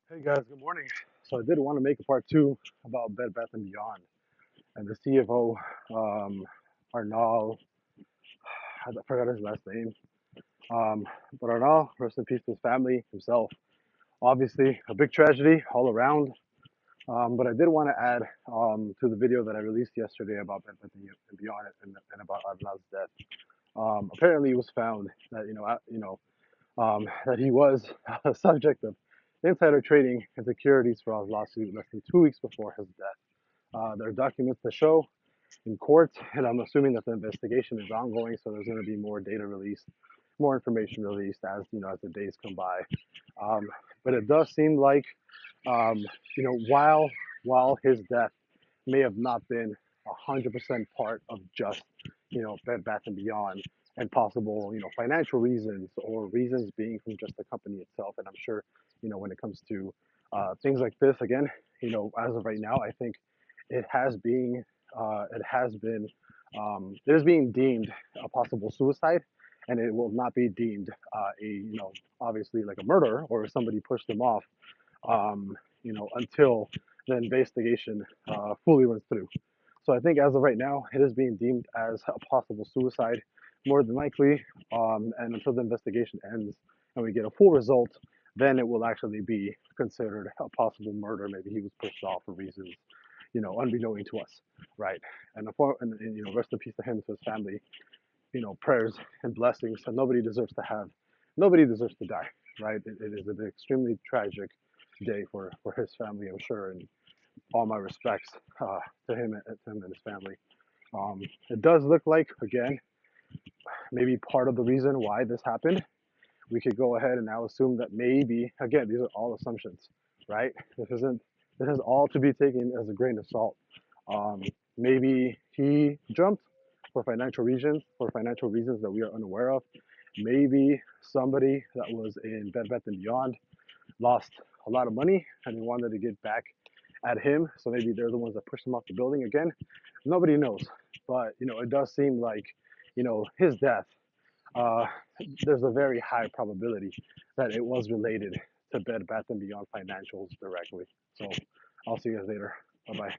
Hey guys, good morning. So I did want to make a part two about Bed Bath and Beyond and the CFO, um, Arnal. I forgot his last name. Um, but Arnal, rest in peace to his family, himself. Obviously, a big tragedy all around. But I did want to add to the video that I released yesterday about Bed Bath and Beyond and about Arnal's death. Apparently, it was found that that he was a subject of insider trading and securities fraud lawsuit less than 2 weeks before his death. There are documents to show in court, and I'm assuming that the investigation is ongoing. So there's going to be more data released, more information released as as the days come by. Um, but it does seem like um, while his death may have not been 100% part of just Bed Bath and Beyond and possible financial reasons or reasons being from just the company itself. And I'm sure when it comes to things like this again, as of right now, I think it has been it has been it is being deemed a possible suicide, and it will not be deemed a obviously like a murder or somebody pushed him off until the investigation fully runs through. So I think as of right now, it is being deemed as a possible suicide, more than likely. And until the investigation ends and we get a full result, then it will actually be considered a possible murder. Maybe he was pushed off for reasons, unbeknown to us, right? And rest in peace to him, to his family. Prayers and blessings. And nobody deserves to die, right? It is an extremely tragic day for his family, I'm sure, and all my respects to him and his family. It does look like, again, maybe part of the reason why this happened. We could go ahead and now assume that maybe, again, these are all assumptions, right? This is all to be taken as a grain of salt. Um, Maybe he jumped for financial reasons that we are unaware of. Maybe somebody that was in Bed Bath and Beyond lost a lot of money and they wanted to get back at him. So maybe they're the ones that pushed him off the building again. Nobody knows, but it does seem like his death. Uh, there's a very high probability that it was related to Bed Bath and Beyond financials directly. So I'll see you guys later. Bye bye.